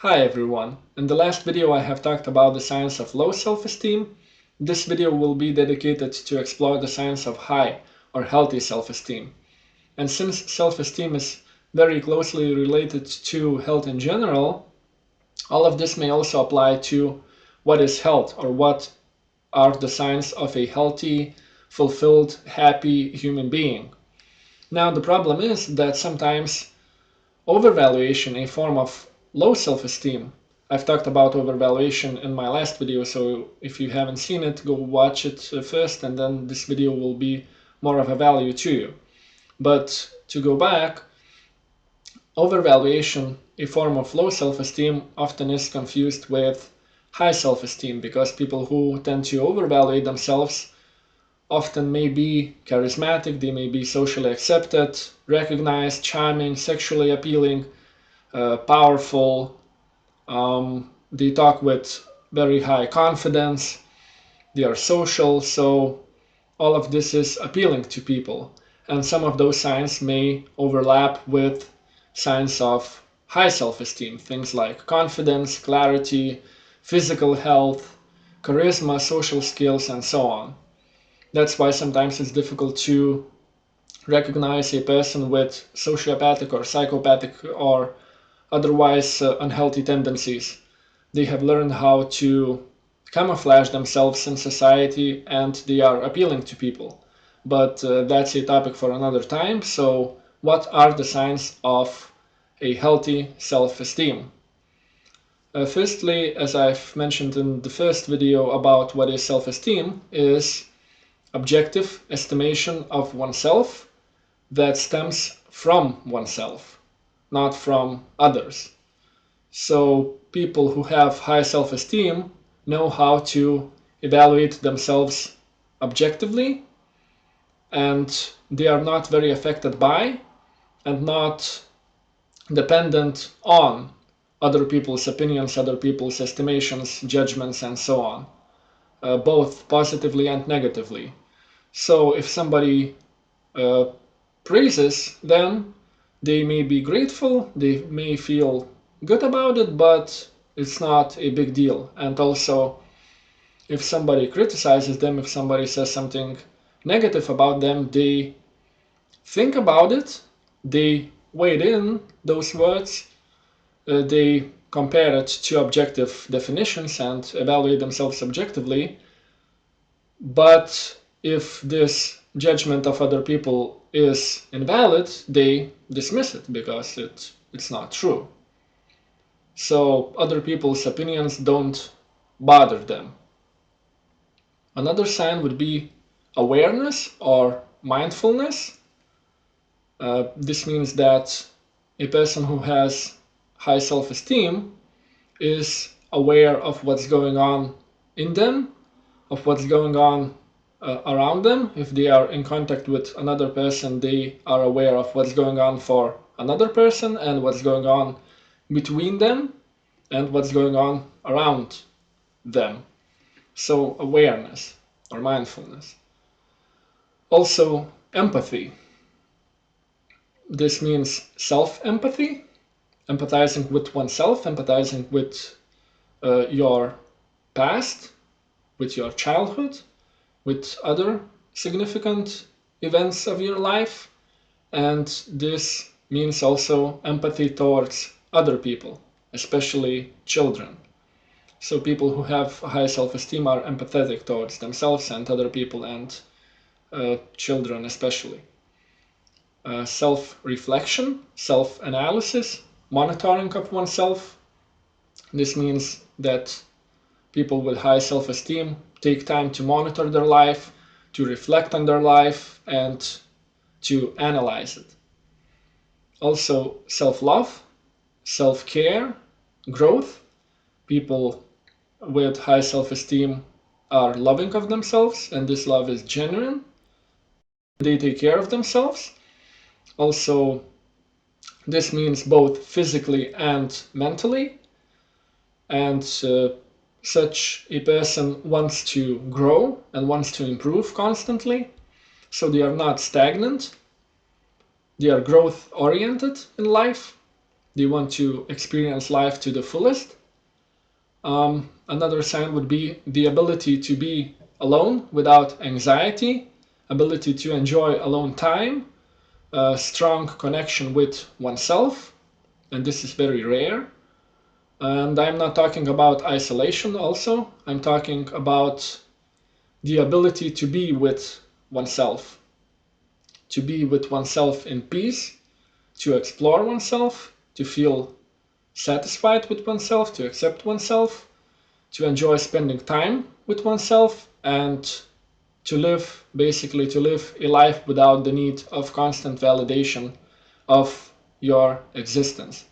Hi everyone. In the last video I have talked about the science of low self-esteem. This video will be dedicated to explore the science of high or healthy self-esteem. And since self-esteem is very closely related to health in general, all of this may also apply to what is health or what are the signs of a healthy, fulfilled, happy human being. Now the problem is that sometimes overvaluation, a form of low self-esteem. I've talked about overvaluation in my last video, so if you haven't seen it, go watch it first, and then this video will be more of a value to you. But to go back, overvaluation, a form of low self-esteem, often is confused with high self-esteem because people who tend to overvalue themselves often may be charismatic, they may be socially accepted, recognized, charming, sexually appealing, powerful. They talk with very high confidence. They are social, so all of this is appealing to people. And some of those signs may overlap with signs of high self-esteem, things like confidence, clarity, physical health, charisma, social skills, and so on. That's why sometimes it's difficult to recognize a person with sociopathic or psychopathic or otherwise unhealthy tendencies. They have learned how to camouflage themselves in society and they are appealing to people. But that's a topic for another time. So, what are the signs of a healthy self-esteem? Firstly, as I've mentioned in the first video about what is self-esteem, is objective estimation of oneself that stems from oneself, not from others. So people who have high self-esteem know how to evaluate themselves objectively, and they are not very affected by and not dependent on other people's opinions, other people's estimations, judgments, and so on, both positively and negatively. So if somebody praises them, they may be grateful, they may feel good about it, but it's not a big deal. And also, if somebody criticizes them, if somebody says something negative about them, they think about it, they weigh in those words, they compare it to objective definitions and evaluate themselves objectively. But if this judgment of other people is invalid, they dismiss it because it's not true. So other people's opinions don't bother them. Another sign would be awareness or mindfulness. This means that a person who has high self-esteem is aware of what's going on in them, of what's going on around them. If they are in contact with another person, they are aware of what's going on for another person and what's going on between them and what's going on around them. So awareness or mindfulness. Also empathy. This means self-empathy, empathizing with oneself, empathizing with your past, with your childhood, with other significant events of your life. And this means also empathy towards other people, especially children. So people who have high self-esteem are empathetic towards themselves and other people and children especially. Self-reflection, self-analysis, monitoring of oneself. This means that people with high self-esteem take time to monitor their life, to reflect on their life, and to analyze it. Also, self-love, self-care, growth. People with high self-esteem are loving of themselves, and this love is genuine. They take care of themselves. Also, this means both physically and mentally. And such a person wants to grow and wants to improve constantly. So they are not stagnant. They are growth oriented in life. They want to experience life to the fullest. Another sign would be the ability to be alone without anxiety, ability to enjoy alone time, a strong connection with oneself, and this is very rare. And I'm not talking about isolation also, I'm talking about the ability to be with oneself, in peace, to explore oneself, to feel satisfied with oneself, to accept oneself, to enjoy spending time with oneself, and to live a life without the need of constant validation of your existence.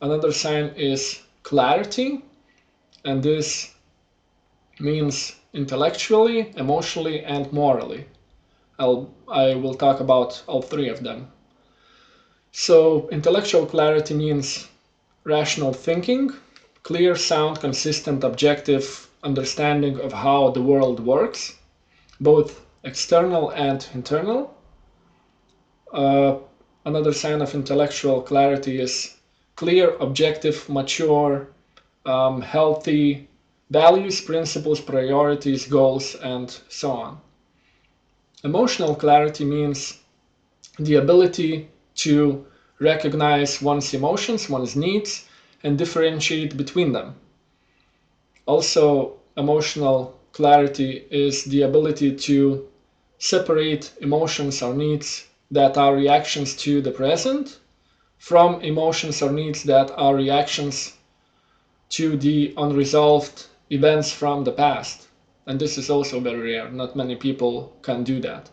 Another sign is clarity, and this means intellectually, emotionally, and morally. I will talk about all three of them. So intellectual clarity means rational thinking, clear, sound, consistent, objective understanding of how the world works, both external and internal. Uh, Another sign of intellectual clarity is clear, objective, mature, healthy values, principles, priorities, goals, and so on. Emotional clarity means the ability to recognize one's emotions, one's needs, and differentiate between them. Also, emotional clarity is the ability to separate emotions or needs that are reactions to the present from emotions or needs that are reactions to the unresolved events from the past. And this is also very rare. Not many people can do that.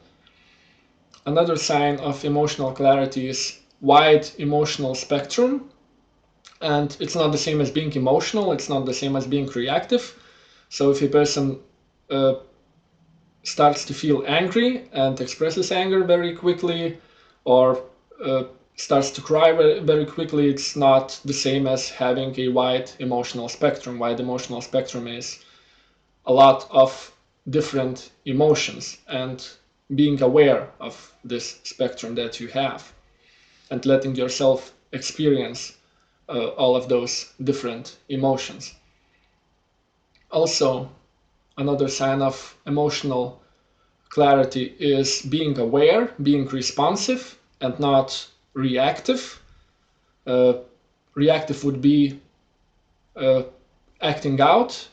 Another sign of emotional clarity is wide emotional spectrum. And it's not the same as being emotional, it's not the same as being reactive. So if a person starts to feel angry and expresses anger very quickly, or starts to cry very, very quickly, it's not the same as having a wide emotional spectrum. Wide emotional spectrum is a lot of different emotions, and being aware of this spectrum that you have and letting yourself experience all of those different emotions. Also, another sign of emotional clarity is being aware, being responsive, and not reactive. Uh, Reactive would be uh, acting out,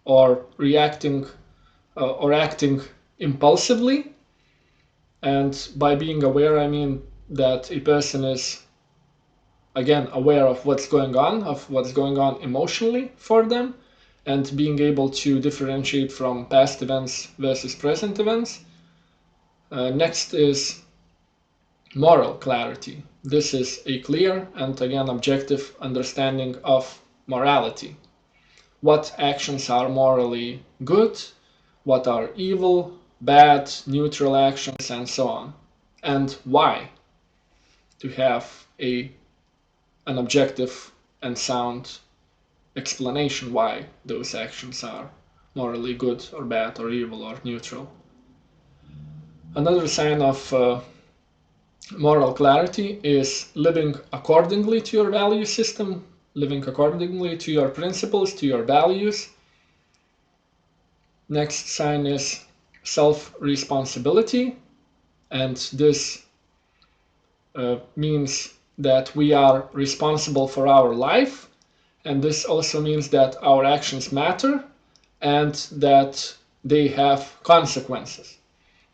or reacting or acting impulsively. And by being aware, I mean that a person is again aware of what's going on emotionally for them, and being able to differentiate from past events versus present events. Next is moral clarity. This is a clear and again objective understanding of morality. What actions are morally good, what are evil, bad, neutral actions, and so on, and why, to have an objective and sound explanation why those actions are morally good or bad or evil or neutral. Another sign of moral clarity is living accordingly to your value system, living accordingly to your principles, to your values. Next sign is self-responsibility, and this means that we are responsible for our life, and this also means that our actions matter and that they have consequences,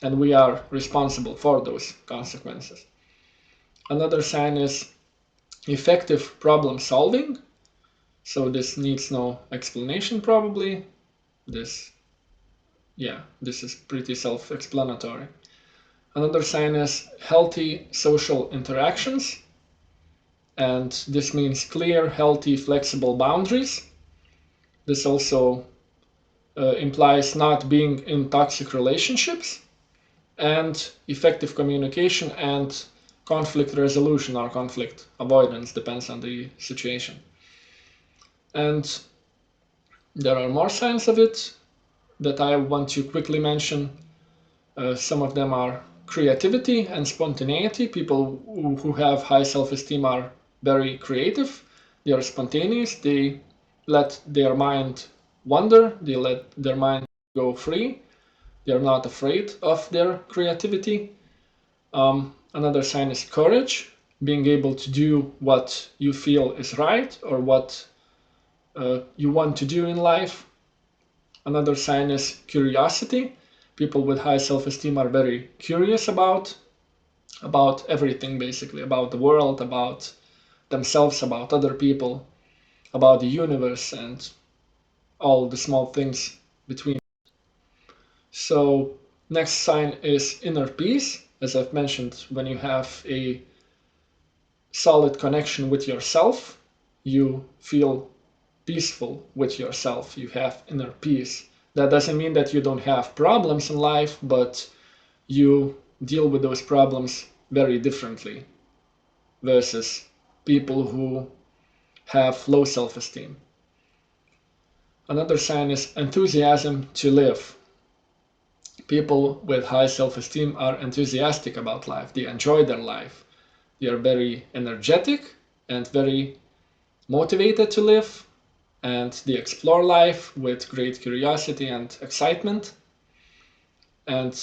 and we are responsible for those consequences. Another sign is effective problem solving. So this needs no explanation probably. This is pretty self-explanatory. Another sign is healthy social interactions, and this means clear, healthy, flexible boundaries. This also implies not being in toxic relationships, and effective communication and conflict resolution or conflict avoidance, depends on the situation. And there are more signs of it that I want to quickly mention. Some of them are creativity and spontaneity. People who have high self-esteem are very creative, they are spontaneous, they let their mind wander, they let their mind go free, they are not afraid of their creativity. Another sign is courage, being able to do what you feel is right or what you want to do in life. Another sign is curiosity. People with high self-esteem are very curious about everything, basically, about the world, about themselves, about other people, about the universe, and all the small things between. So next sign is inner peace. As I've mentioned, when you have a solid connection with yourself, you feel peaceful with yourself, you have inner peace. That doesn't mean that you don't have problems in life, but you deal with those problems very differently versus people who have low self-esteem. Another sign is enthusiasm to live. People with high self-esteem are enthusiastic about life. They enjoy their life. They are very energetic and very motivated to live, and they explore life with great curiosity and excitement. And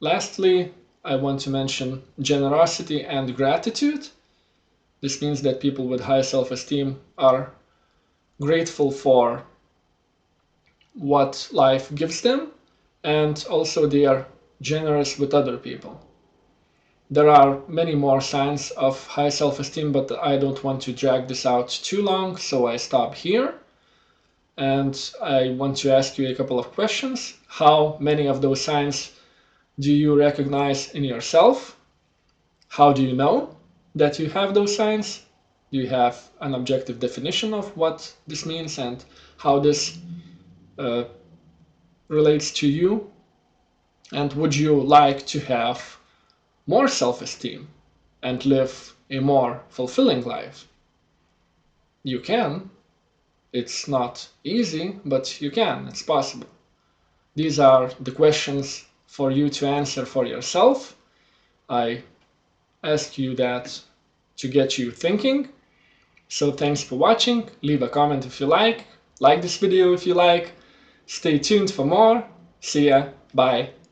lastly, I want to mention generosity and gratitude. This means that people with high self-esteem are grateful for what life gives them, and also they are generous with other people. There are many more signs of high self-esteem, but I don't want to drag this out too long, so I stop here. And I want to ask you a couple of questions. How many of those signs do you recognize in yourself? How do you know that you have those signs? Do you have an objective definition of what this means and how this uh, relates to you? And would you like to have more self-esteem and live a more fulfilling life? You can. It's not easy, but you can. It's possible. These are the questions for you to answer for yourself. I ask you that to get you thinking. So thanks for watching. Leave a comment if you like this video if you like. Stay tuned for more. See ya. Bye.